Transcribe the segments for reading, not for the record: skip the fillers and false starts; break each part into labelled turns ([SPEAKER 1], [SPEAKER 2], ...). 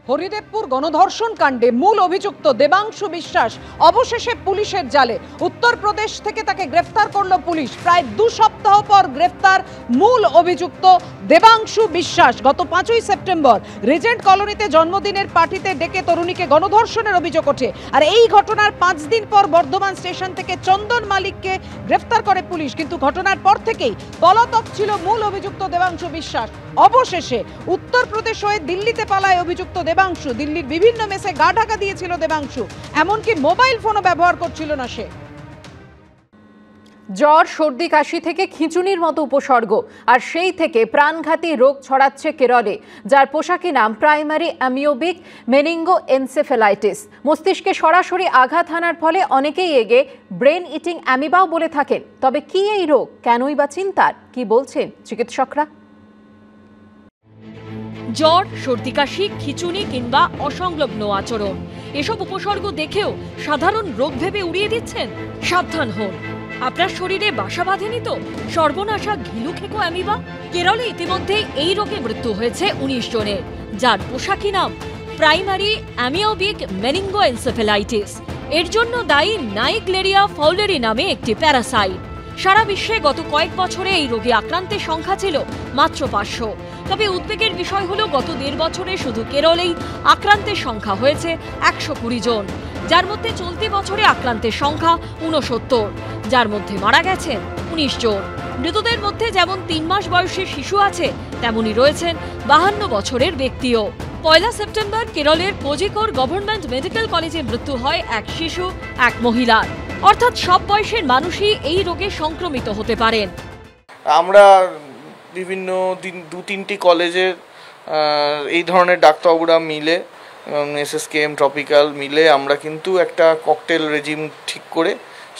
[SPEAKER 1] হরিদেবপুর গণধর্ষণ কাণ্ডে মূল অভিযুক্ত দেবাংশু বিশ্বাস অবশেষে পুলিশের জালে। উত্তরপ্রদেশ থেকে তাকে গ্রেফতার করল পুলিশ। প্রায় 2 সপ্তাহ পর গ্রেফতার মূল অভিযুক্ত দেবাংশু বিশ্বাস। গত 5ই সেপ্টেম্বর রিজেন্ট কলোনিতে জন্মদিনের পার্টিতে ডেকে তরুণীকে গণধর্ষণের অভিযোগ ওঠে। আর এই ঘটনার 5 দিন পর বর্ধমান স্টেশন থেকে চন্দন মালিককে গ্রেফতার করে পুলিশ। কিন্তু ঘটনার পর থেকেই পলাতক ছিল মূল অভিযুক্ত দেবাংশু বিশ্বাস। অবশেষে উত্তরপ্রদেশ হয়ে দিল্লিতে পালায় অভিযুক্ত দেবাংশু। দিল্লির বিভিন্ন মেসে গা ঢাকা দিয়েছিল দেবাংশু, এমনকি মোবাইল ফোনও ব্যবহার করছিল না সে।
[SPEAKER 2] জ্বর, সর্দি, কাশি থেকে খিঁচুনির মতো উপসর্গ, আর সেই থেকে প্রাণঘাতী রোগ ছড়াচ্ছে কেরলে, যার পোশাকি নাম প্রাইমারি অ্যামিওবিক মেনিঙ্গোএনসেফ্যালাইটিস। মস্তিষ্কে সরাসরি আঘাত হানার ফলে অনেকেই এগে ব্রেন ইটিং অ্যামিবাও বলে থাকেন। তবে কি এই রোগ, কেনই বা চিন্তার, কি বলছেন চিকিৎসকরা?
[SPEAKER 3] জ্বর, সর্দি, কাশি, খিঁচুনি কিংবা অসংলগ্ন আচরণ, এসব উপসর্গ দেখেও সাধারণ রোগ ভেবে উড়িয়ে দিচ্ছেন? সাবধান হন, আপনার শরীরে বাসা বাঁধেনি তো সর্বনাশা ঘিলুখেকো অ্যামিবা? কেরলে ইতিমধ্যে এই রোগে মৃত্যু হয়েছে 19 জনের, যার পোশাকি নাম প্রাইমারি অ্যামিওবিক মেনিঙ্গোএনসেফ্যালাইটিস। এর জন্য দায়ী নাইগ্লেরিয়া ফাউলেরি নামে একটি প্যারাসাইট। সারা বিশ্বে গত কয়েক বছরে এই রোগে আক্রান্তের সংখ্যা ছিল মাত্র 500। তবে উদ্বেগের বিষয় হলো গত 1.5 বছরে শুধু কেরলেই আক্রান্তের সংখ্যা হয়েছে 120 জন, যার মধ্যে চলতি বছরে আক্রান্তের সংখ্যা 69, যার মধ্যে মারা গেছেন 19 জন। মৃতদের মধ্যে যেমন 3 মাস বয়সী শিশু আছে, তেমনি রয়েছেন 52 বছরের ব্যক্তিও। 1 সেপ্টেম্বর কেরলের কোজিকোর গভর্নমেন্ট মেডিকেল কলেজে মৃত্যু হয় এক শিশু, এক মহিলার। অর্থাৎ সব বয়সের মানুষই এই রোগে সংক্রমিত হতে পারেন।
[SPEAKER 4] আমরা বিভিন্ন 2-3টি কলেজের এই ধরনের ডাক্তারবাবুরা মিলে এবং SSKM ট্রপিক্যাল মিলে আমরা কিন্তু একটা ককটেল রেজিম ঠিক করে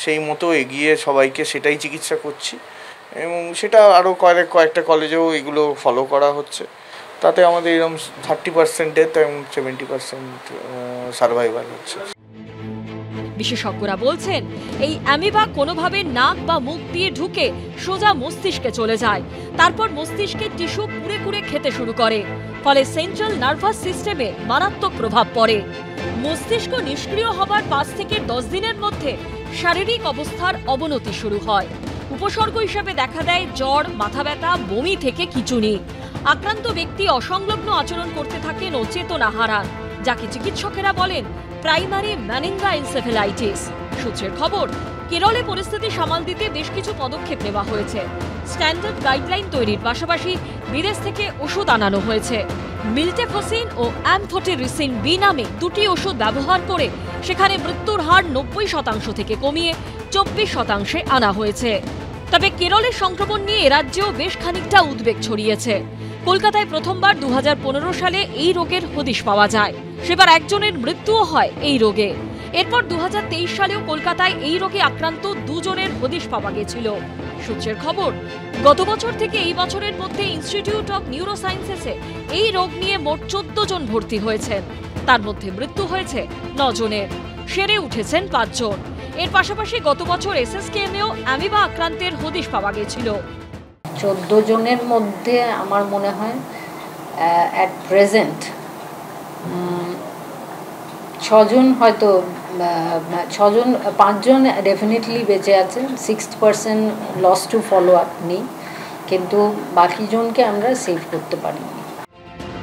[SPEAKER 4] সেই মতো এগিয়ে সবাইকে সেটাই চিকিৎসা করছি, এবং সেটা আরও কয়েকটা কলেজেও এগুলো ফলো করা হচ্ছে। তাতে আমাদের এরকম 30% ডেথ এবং 70% সার্ভাইভাল হচ্ছে।
[SPEAKER 3] বিশেষজ্ঞরা বলছেন এই অ্যামিবা কোনোভাবে নাক বা মুখ দিয়ে ঢুকে সোজা মস্তিষ্কে চলে যায়, তারপর মস্তিষ্কের টিস্যু কুড়ে কুড়ে খেতে শুরু করে, ফলে সেন্ট্রাল নার্ভাস সিস্টেমে মারাত্মক প্রভাব পড়ে। মস্তিষ্ক নিষ্ক্রিয় হবার 5 থেকে 10 দিনের মধ্যে শারীরিক অবস্থার অবনতি শুরু হয়। উপসর্গ হিসেবে দেখা দেয় জ্বর, মাথা ব্যথা, বমি থেকে খিঁচুনি। আক্রান্ত ব্যক্তি অসংলগ্ন আচরণ করতে থাকেন ও চেতনা হারান, যাকে চিকিৎসকেরা বলেন প্রাইমারি মেনিঙ্গোএনসেফ্যালাইটিস। সূত্রের খবর, কেরলে পরিস্থিতি সামাল দিতে বেশ কিছু পদক্ষেপ নেওয়া হয়েছে। স্ট্যান্ডার্ড গাইডলাইন তৈরির পাশাপাশি বিদেশ থেকে ওষুধ আনানো হয়েছে। মিল্টেফসিন ও অ্যামফোটেরিসিন বি নামে 2টি ওষুধ ব্যবহার করে সেখানে মৃত্যুর হার 90% থেকে কমিয়ে 24% আনা হয়েছে। তবে কেরলের সংক্রমণ নিয়ে রাজ্যেও বেশ খানিকটা উদ্বেগ ছড়িয়েছে। কলকাতায় প্রথমবার 2015 সালে এই রোগের হদিশ পাওয়া যায়। সেবার একজনের মৃত্যুও হয় এই রোগে। এরপর 2023 সালেও কলকাতায় এই রোগে আক্রান্ত 2 জনের হদিশ পাওয়া গেছিল। সূত্রের খবর, গত বছর থেকে এই বছরের মধ্যে ইনস্টিটিউট অফ নিউরোসায়েন্সেসে এই রোগ নিয়ে মোট 14 জন ভর্তি হয়েছেন। তার মধ্যে মৃত্যু হয়েছে 9 জনের, সেরে উঠেছেন 5 জন। এর পাশাপাশি গত বছর SSKM-এও অ্যামিবা আক্রান্তের হদিশ পাওয়া গেছিল।
[SPEAKER 5] 14 জনের মধ্যে আমার মনে হয় অ্যাট প্রেজেন্ট 6 জন, হয়তো 5 জন ডেফিনেটলি বেঁচে আছে। 6% লস টু ফলো আপ নেই, কিন্তু বাকি জনকে আমরা সেভ করতে পারিনি।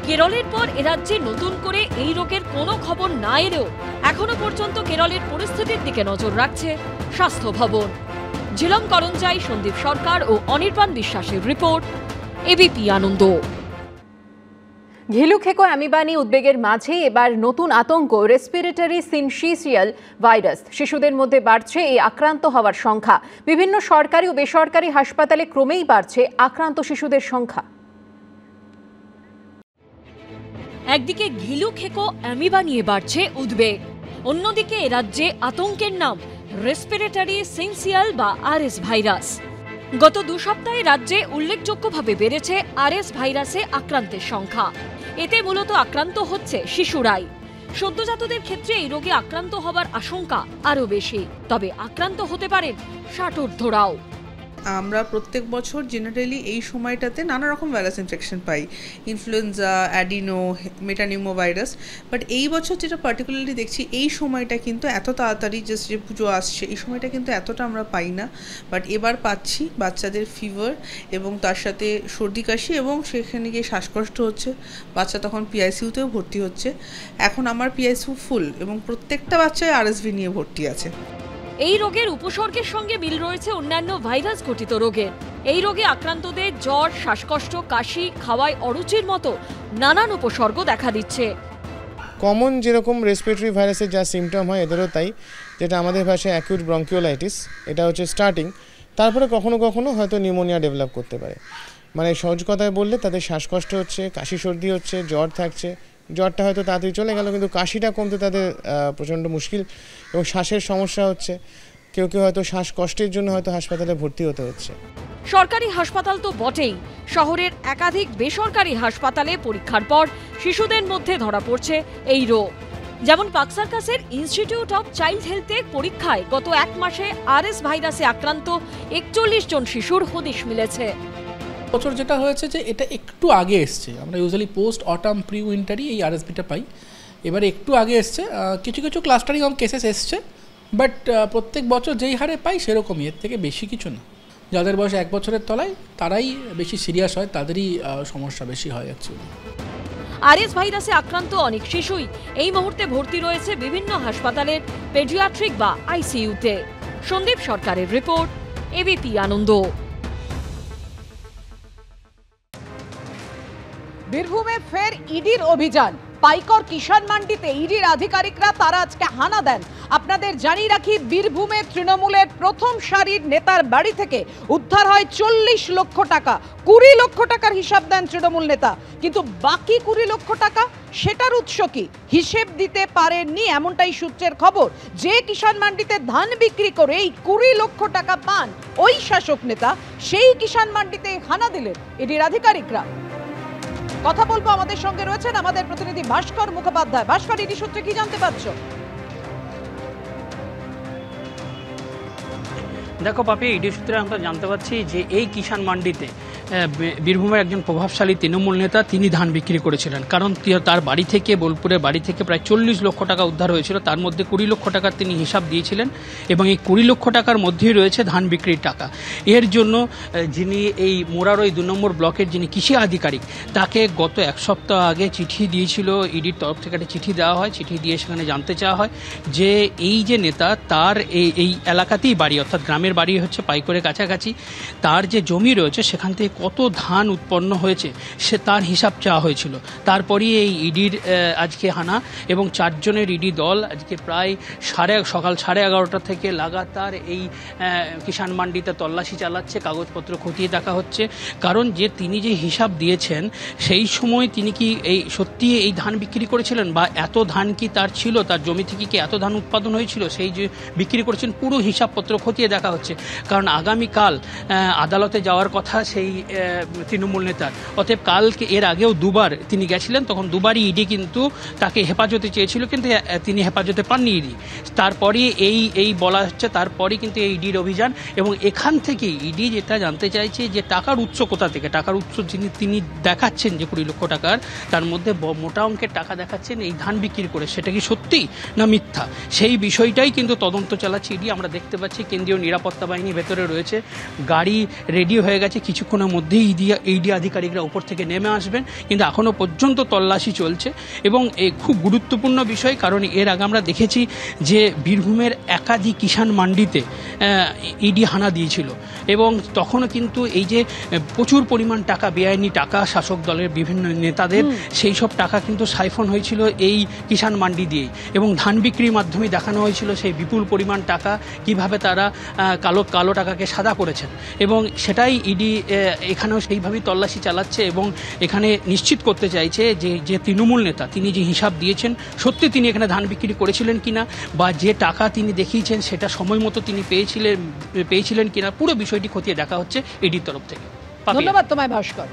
[SPEAKER 3] কেরলের পর এরাজ্যে নতুন করে এই রোগের কোনো খবর না এলেও এখনো পর্যন্ত কেরলের পরিস্থিতির দিকে নজর রাখছে স্বাস্থ্য ভবন। ঝিলম করঞ্জাই, সন্দীপ সরকার ও অনির্বাণ বিশ্বাসের রিপোর্ট, এবিপি আনন্দ।
[SPEAKER 2] ঘিলুখেকো অ্যামিবা নিয়ে উদ্বেগের মাঝে এবার নতুন আতঙ্ক রেসপিরেটরি সিনশিয়াল ভাইরাস। শিশুদের মধ্যে বাড়ছে এই আক্রান্ত হওয়ার সংখ্যা। বিভিন্ন সরকারি ও বেসরকারি হাসপাতালে ক্রমেই বাড়ছে আক্রান্ত শিশুদের সংখ্যা।
[SPEAKER 3] একদিকে ঘিলুখেকো অ্যামিবা নিয়ে বাড়ছে উদ্বেগ, অন্যদিকে এ রাজ্যে আতঙ্কের নাম রেসপিরেটরি সিনশিয়াল বা RS ভাইরাস। গত 2 সপ্তাহে রাজ্যে উল্লেখযোগ্যভাবে বেড়েছে RS ভাইরাসে আক্রান্তের সংখ্যা। এতে মূলত আক্রান্ত হচ্ছে শিশুরাই। সদ্যজাতদের ক্ষেত্রে এই রোগে আক্রান্ত হবার আশঙ্কা আরও বেশি, তবে আক্রান্ত হতে পারেন 60 ঊর্ধ্বরাও।
[SPEAKER 6] আমরা প্রত্যেক বছর জেনারেলি এই সময়টাতে নানা রকম virus infection pi, influenza, adeno, metapneumo virus. But এই বছর যেটা পার্টিকুলারলি দেখছি, এই সময়টা কিন্তু এত তাড়াতাড়ি যে পুজো আসছে, এই সময়টা কিন্তু এতটা আমরা পাই না। বাট এবার পাচ্ছি বাচ্চাদের ফিভার এবং তার সাথে সর্দি কাশি, এবং সেখানে গিয়ে শ্বাসকষ্ট হচ্ছে। বাচ্চা তখন পিআইসিইউতেও ভর্তি হচ্ছে। এখন আমার পিআইসিইউ ফুল এবং প্রত্যেকটা বাচ্চায় আরএসভি নিয়ে ভর্তি আছে।
[SPEAKER 3] এই রোগের উপসর্গের সঙ্গে মিল রয়েছে অন্যান্য ভাইরাস ঘটিত রোগের। এই রোগে আক্রান্তদের জ্বর, শ্বাসকষ্ট, কাশি, খাওয়ায় অরুচির মতো নানান উপসর্গ দেখা দিচ্ছে।
[SPEAKER 7] কমন যেরকম রেসপিরেটরি ভাইরাসের যা সিমটম হয় এদেরও তাই, যেটা আমাদের ভাষায় অ্যাকিউট ব্রঙ্কিওলাইটিস, এটা হচ্ছে স্টার্টিং। তারপরে কখনো কখনো হয়তো নিউমোনিয়া ডেভেলপ করতে পারে। মানে সহজ কথায় বললে তাদের শ্বাসকষ্ট হচ্ছে, কাশি সর্দি হচ্ছে, জ্বর থাকছে। জ্বরটা হয়তো তাড়াতাড়ি চলে গেল, কিন্তু কাশিটা কমতে তাদের প্রচণ্ড মুশকিল, এবং শ্বাসের সমস্যা হচ্ছে। কেউ কেউ হয়তো শ্বাসকষ্টের জন্য হয়তো হাসপাতালে ভর্তি হতে হচ্ছে।
[SPEAKER 3] সরকারি হাসপাতাল তো বটেই, শহরের একাধিক বেসরকারি হাসপাতালে পরীক্ষার পর শিশুদের মধ্যে ধরা পড়ছে এই রোগ। যেমন পাকসার্কাসের ইনস্টিটিউট অফ চাইল্ড হেলথের পরীক্ষায় গত 1 মাসে আরএস ভাইরাসে আক্রান্ত 41 জন শিশুর হদিশ মিলেছে।
[SPEAKER 8] বছর যেটা হয়েছে যে এটা একটু আগে এসছে, আমরা ইউজুয়ালি পোস্ট অটাম প্রি উইন্টারই এই আরএসভিটা পাই। এবারে একটু আগে এসছে, কিছু কিছু ক্লাস্টারিং অফ কেসেস এসছে, বাট প্রত্যেক বছর যেই হারে পাই সেরকমই, এর থেকে বেশি কিছু না। যাদের বয়স 1 বছরের তলায় তারাই বেশি সিরিয়াস হয়, তাদেরই সমস্যা বেশি হয় অ্যাকচুয়ালি।
[SPEAKER 3] আরএস ভাইরাসে আক্রান্ত অনেক শিশুই এই মুহূর্তে ভর্তি রয়েছে বিভিন্ন হাসপাতালের পেডিয়াট্রিক বা আইসিইউতে। সন্দীপ সরকারের রিপোর্ট, এবিপি আনন্দ।
[SPEAKER 1] বীরভূমে ফের ইডির অভিযান। পাইকর কিষাণ মান্ডিতে ইডির আধিকারিকরা তারা আজকে হানা দেন। আপনাদের জানিয়ে রাখি, বীরভূমে তৃণমূলের প্রথম সারির নেতার বাড়ি থেকে উদ্ধার হয় 40 লক্ষ টাকা। 20 লক্ষ টাকার হিসাব দেন তৃণমূল নেতা, কিন্তু বাকি 20 লক্ষ টাকা সেটার উৎস কি হিসেব দিতে পারেননি, এমনটাই সূত্রের খবর। যে কিষাণ মান্ডিতে ধান বিক্রি করে এই 20 লক্ষ টাকা পান ওই শাসক নেতা, সেই কিষাণ মান্ডিতে হানা দিলেন ইডির আধিকারিকরা। কথা বলবো, আমাদের সঙ্গে রয়েছেন আমাদের প্রতিনিধি ভাস্কর মুখোপাধ্যায়। ভাস্কর, ইডি সূত্রে কি জানতে পারছো?
[SPEAKER 9] দেখো পাপি, ইডি সূত্রে আমরা জানতে পারছি যে এই কিষাণ মান্ডিতে বীরভূমের একজন প্রভাবশালী তৃণমূল নেতা তিনি ধান বিক্রি করেছিলেন, কারণ তার বাড়ি থেকে, বোলপুরের বাড়ি থেকে প্রায় 40 লক্ষ টাকা উদ্ধার হয়েছিল। তার মধ্যে 20 লক্ষ টাকার তিনি হিসাব দিয়েছিলেন, এবং এই 20 লক্ষ টাকার মধ্যেই রয়েছে ধান বিক্রির টাকা। এর জন্য যিনি এই মোরারই 2 নম্বর ব্লকের যিনি কৃষি আধিকারিক, তাকে গত 1 সপ্তাহ আগে চিঠি দিয়েছিল, ইডির তরফ থেকে একটা চিঠি দেওয়া হয়। চিঠি দিয়ে সেখানে জানতে চাওয়া হয় যে এই যে নেতা, তার এই এলাকাতেই বাড়ি, অর্থাৎ গ্রামের বাড়ি হচ্ছে পাইকরের কাছাকাছি, তার যে জমি রয়েছে সেখান থেকে কত ধান উৎপন্ন হয়েছে সে তার হিসাব চাওয়া হয়েছিল। তারপরই এই ইডির আজকে হানা, এবং 4 জনের ইডি দল আজকে প্রায় সকাল 11:30 থেকে লাগাতার এই কিষাণ মান্ডিতে তল্লাশি চালাচ্ছে, কাগজপত্র খতিয়ে দেখা হচ্ছে। কারণ যে তিনি যে হিসাব দিয়েছেন সেই সময় তিনি কি এই সত্যি এই ধান বিক্রি করেছিলেন, বা এত ধান কি তার ছিল, তার জমি থেকে কি এত ধান উৎপাদন হয়েছিল, সেই যে বিক্রি করেছেন পুরো হিসাবপত্র খতিয়ে দেখা হচ্ছে। কারণ আগামীকাল আদালতে যাওয়ার কথা সেই তৃণমূল নেতার। অতএব কালকে, এর আগেও 2বার তিনি গেছিলেন, তখন 2বারই ইডি কিন্তু তাকে হেফাজতে চেয়েছিল, কিন্তু তিনি হেফাজতে পাননি ইডি। তারপরে এই বলা হচ্ছে, তারপরে কিন্তু এই ইডির অভিযান, এবং এখান থেকে ইডি যেটা জানতে চাইছে যে টাকার উৎস কোথা থেকে। টাকার উৎস তিনি দেখাচ্ছেন যে 20 লক্ষ টাকার, তার মধ্যে মোটা অঙ্কের টাকা দেখাচ্ছেন এই ধান বিক্রি করে। সেটা কি সত্যি না মিথ্যা, সেই বিষয়টাই কিন্তু তদন্ত চালাচ্ছে ইডি। আমরা দেখতে পাচ্ছি কেন্দ্রীয় নিরাপত্তা বাহিনী ভেতরে রয়েছে, গাড়ি রেডি হয়ে গেছে, কিছুক্ষণের মধ্যেই ইডি আধিকারিকরা উপর থেকে নেমে আসবেন, কিন্তু এখনও পর্যন্ত তল্লাশি চলছে। এবং এই খুব গুরুত্বপূর্ণ বিষয়, কারণ এর আগে আমরা দেখেছি যে বীরভূমের একাধিক কিষাণ মান্ডিতে ইডি হানা দিয়েছিল, এবং তখনও কিন্তু এই যে প্রচুর পরিমাণ টাকা, বেআইনি টাকা শাসক দলের বিভিন্ন নেতাদের, সেই সব টাকা কিন্তু সাইফন হয়েছিল এই কিষাণ মান্ডি দিয়েই, এবং ধান বিক্রির মাধ্যমে দেখানো হয়েছিল সেই বিপুল পরিমাণ টাকা কিভাবে তারা কালো টাকাকে সাদা করেছেন। এবং সেটাই ইডি এখানেও সেইভাবেই তল্লাশি চালাচ্ছে, এবং এখানে নিশ্চিত করতে চাইছে যে তৃণমূল নেতা তিনি যে হিসাব দিয়েছেন সত্যি তিনি এখানে ধান বিক্রি করেছিলেন কিনা, বা যে টাকা তিনি দেখিয়েছেন সেটা সময় মতো তিনি পেয়েছিলেন কিনা, পুরো বিষয়টি খতিয়ে দেখা হচ্ছে ইডির তরফ থেকে।
[SPEAKER 1] ধন্যবাদ তোমায় ভাস্কর।